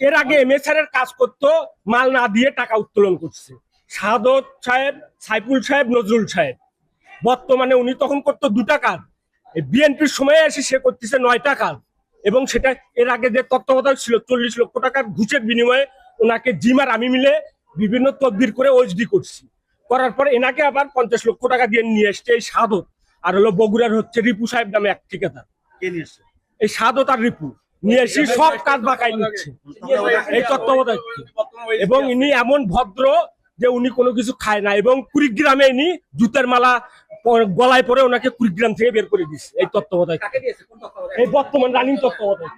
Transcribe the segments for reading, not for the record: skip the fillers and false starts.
এর আগে এমএসআর এর কাজ করতো, মাল না দিয়ে টাকা উত্তোলন করছে শাহাদত সাহেব, সাইফুল সাহেব, নজরুল সাহেব। বর্তমানে উনি তখন করতো 2টা কাজ, বিএনপির সময়ে এসে সে করতেছে 9টা কাজ। এবং সেটা এর আগে যে তত্ত্বাবধায়ক ছিল 40 লক্ষ টাকার ঘুষের বিনিময়ে ওনাকে জিম আর আমি মিলে বিভিন্ন তদবির করে ওএসডি করছি। করার পর এনাকে আবার 50 লক্ষ টাকা দিয়ে নিয়ে এসছে এই শাহাদত, আর হলো বগুড়ার হচ্ছে রিপু সাহেব নামে এক ঠিকাদার। এই শাহাদত আর রিপু নিয়ে এসে সব কাজ বাঁকাই নিচ্ছে এই তত্ত্বাবধায়ক। এবং ইনি এমন ভদ্র যে উনি কোনো কিছু খায় না, এবং কুড়িগ্রামে ইনি জুতার মালা গলায় পরে ওনাকে কুড়িগ্রাম থেকে বের করে দিচ্ছে এই তত্ত্বাবধায়ক, এই বর্তমান রানিং তত্ত্বাবধায়ক।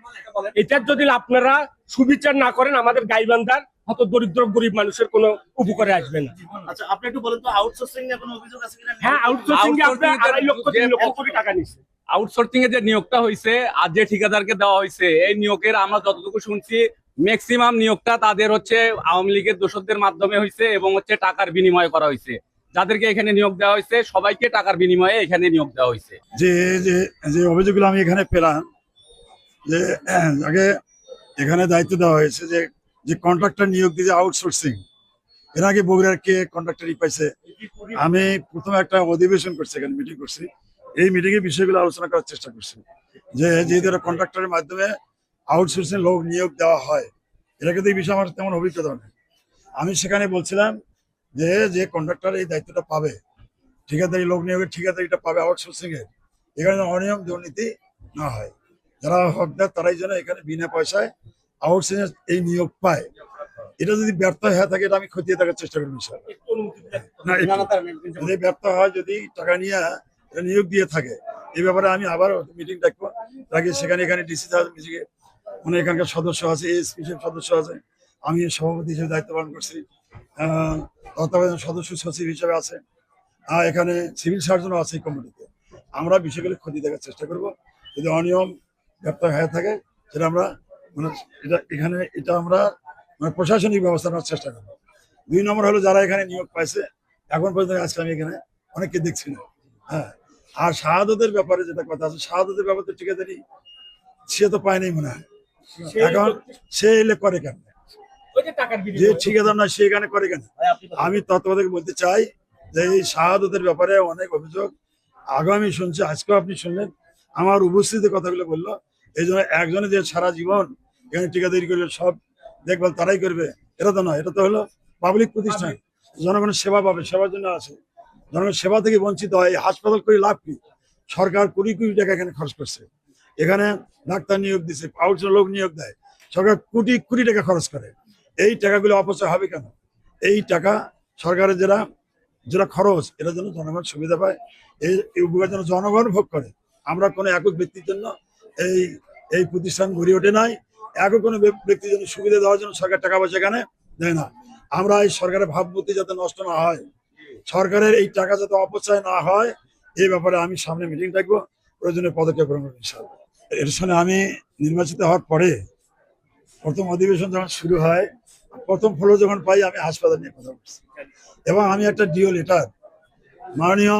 এটার যদি আপনারা সুবিচার না করেন আমাদের গাইবান্ধার হয়তো দরিদ্র গরিব মানুষের কোনো উপকারে আসবে না। আচ্ছা, আপনি একটু বলেন তো, আউটসোর্সিং নিয়ে কোনো অভিযোগ আছে কিনা? হ্যাঁ, আউটসোর্সিং এ আপনার 2.5 লক্ষ 3 লক্ষ কোটি টাকা নিচ্ছে। আউটসোর্সিং এ যে নিয়োগটা হয়েছে আর যে ঠিকাদারকে দেওয়া হয়েছে, এই নিয়োগের আমরা যতটুকু শুনছি ম্যাক্সিমাম নিয়োগটা তাদের হচ্ছে আওয়ামী লীগের দোসরদের মাধ্যমে হয়েছে এবং হচ্ছে টাকার বিনিময়ে করা হয়েছে। যাদেরকে এখানে নিয়োগ দেওয়া হয়েছে সবাইকে টাকার বিনিময়ে এখানে নিয়োগ দেওয়া হয়েছে। যে যে যে অভিযোগগুলো আমি এখানে পেলাম, যে আগে এখানে দায়িত্ব দেওয়া হয়েছে যে যে কন্ট্রাক্টর নিয়োগ দিয়ে আউটসোর্সিং, এর আগে বগুড়ার কে কন্ট্রাক্টরই পাইছে। আমি প্রথমে একটা অধিবেশন করছি, এখানে মিটিং করছি, এই মিটিং এর বিষয়গুলো আলোচনা করার চেষ্টা করছি যে যেহেতু কন্ট্রাক্টরের মাধ্যমে আউটসোর্সিং লোক নিয়োগ দেওয়া হয়, এটা কিন্তু এই বিষয়ে আমার তেমন অভিজ্ঞতা নেই। আমি সেখানে বলছিলাম যে যে কন্ট্রাক্টর এই দায়িত্বটা পাবে, ঠিকাদারি লোক নিয়োগের ঠিকাদারিটা পাবে আউটসোর্সিং এর, এখানে অনিয়ম দুর্নীতি না হয়, যারা হকদার তারাই যেন এখানে বিনা পয়সায় আউটসোর্সিং এই নিয়োগ পায়। এটা যদি ব্যর্থ হয়ে থাকে, এটা আমি খতিয়ে দেখার চেষ্টা করবো না। যদি ব্যর্থ হয়, যদি টাকা নিয়ে নিয়োগ দিয়ে থাকে, এই ব্যাপারে আমি আবার মিটিং ডাকবো, তাকে সেখানে এখানে ডিসি মিটিংয়ে মানে এখানকার সদস্য আছে, এসপি সদস্য আছে, আমি সভাপতি হিসেবে দায়িত্ব পালন করছি, তত্ত্বাবধায়ক সদস্য সচিব হিসেবে আছে, এখানে সিভিল সার্জনও আছে এই কমিটিতে। আমরা বিষয়গুলো খতিয়ে দেখার চেষ্টা করব, যদি অনিয়ম ব্যর্থ হয়ে থাকে সেটা আমরা মানে এটা আমরা মানে প্রশাসনিক ব্যবস্থা নেওয়ার চেষ্টা করবো। 2 নম্বর হলো যারা এখানে নিয়োগ পাইছে এখন পর্যন্ত, আজকে আমি এখানে অনেককে দেখছি না। হ্যাঁ, আর শাহাদতের ব্যাপারে যেটা কথা আছে, শাহাদতের ব্যাপারে তো ঠিকাদারি সে তো পায়নি মনে হয়, এখন সে এলে করে কেন? যে ঠিকাদার না সে এখানে করে কেন? আমি তত্ত্বাবধায়ক বলতে চাই যে এই শাহাদতের ব্যাপারে অনেক অভিযোগ আগামী শুনছি, আজকেও আপনি শুনলেন, আমার উপস্থিতিতে কথাগুলো বললো। এই জন্য একজনে যে সারা জীবন এখানে ঠিকাদারি করবে, সব দেখভাল তারাই করবে, এটা তো নয়। এটা তো হলো পাবলিক প্রতিষ্ঠান, জনগণের সেবা পাবে, সেবার জন্য আছে। জনগণের সেবা থেকে বঞ্চিত হয়, হাসপাতাল করে লাভ কি? সরকার কোটি কোটি টাকা এখানে খরচ করছে, এখানে ডাক্তার নিয়োগ দিচ্ছে, আউটসোর্স লোক নিয়োগ দেয়, সরকার কোটি কোটি টাকা খরচ করে। এই টাকাগুলো অপচয় হবে কেন? এই টাকা সরকারের যেটা খরচ, এটা যেন জনগণ সুবিধা পায়, এই উপকার যেন জনগণ ভোগ করে। আমরা কোনো একক ব্যক্তির জন্য এই প্রতিষ্ঠান গড়ে ওঠে নাই, একক কোনো ব্যক্তির জন্য সুবিধা দেওয়ার জন্য সরকার টাকা পয়সা এখানে দেয় না। আমরা এই সরকারের ভাবমূর্তি যাতে নষ্ট না হয়, সরকারের এই টাকা যাতে অপচয় না হয়, এই ব্যাপারে আমি সামনে মিটিং ডাকবো, প্রয়োজনীয় পদক্ষেপ গ্রহণ করবো ইনশাআল্লাহ। এর সঙ্গে আমি নির্বাচিত হওয়ার পরে প্রথম অধিবেশন যখন শুরু হয়, প্রথম ফলো যখন পাই, আমি হাসপাতাল নিয়ে কথা বলছি, এবং আমি একটা ডিও লেটার মাননীয়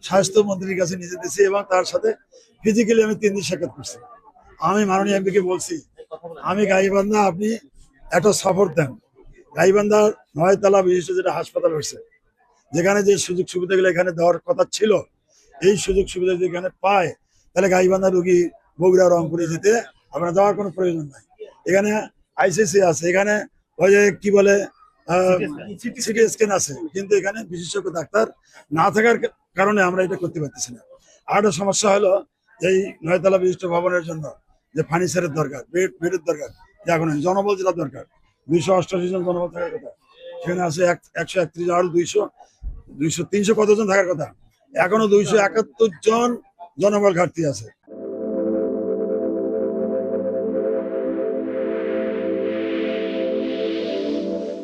স্বাস্থ্যমন্ত্রীর কাছে নিয়ে যেতেছি, এবং তার সাথে ফিজিক্যালি আমি 3 দিন সাক্ষাৎ করছি। আমি মাননীয় এমপিকে বলছি, আমি গাইবান্ধা আপনি একটা সফর দেন, গাইবান্ধার 9 তলা বিশিষ্ট যেটা হাসপাতাল হয়েছে, যেখানে যে সুযোগ সুবিধাগুলো এখানে দেওয়ার কথা ছিল, এই সুযোগ সুবিধা যদি এখানে পায়, তাহলে গাইবান্ধা রোগী বগুড়া রংপুরে যেতে আপনার যাওয়ার কোনো প্রয়োজন নাই। এখানে আইসিসি আছে, এখানে ওই যে কি বলে সিটি স্ক্যান আছে, কিন্তু এখানে বিশেষজ্ঞ ডাক্তার না থাকার কারণে আমরা এটা করতে পারতেছি না। আর একটা সমস্যা হলো, এই 9 তলা বিশিষ্ট ভবনের জন্য যে ফার্নিচারের দরকার, বেডের দরকার, এখন জনবল যেটা দরকার, 288 জন জনবল থাকার কথা, সেখানে আছে 131 জন, আরো 200 300 কতজন থাকার কথা, এখনো 271 জন জনবল ঘাটতি আছে।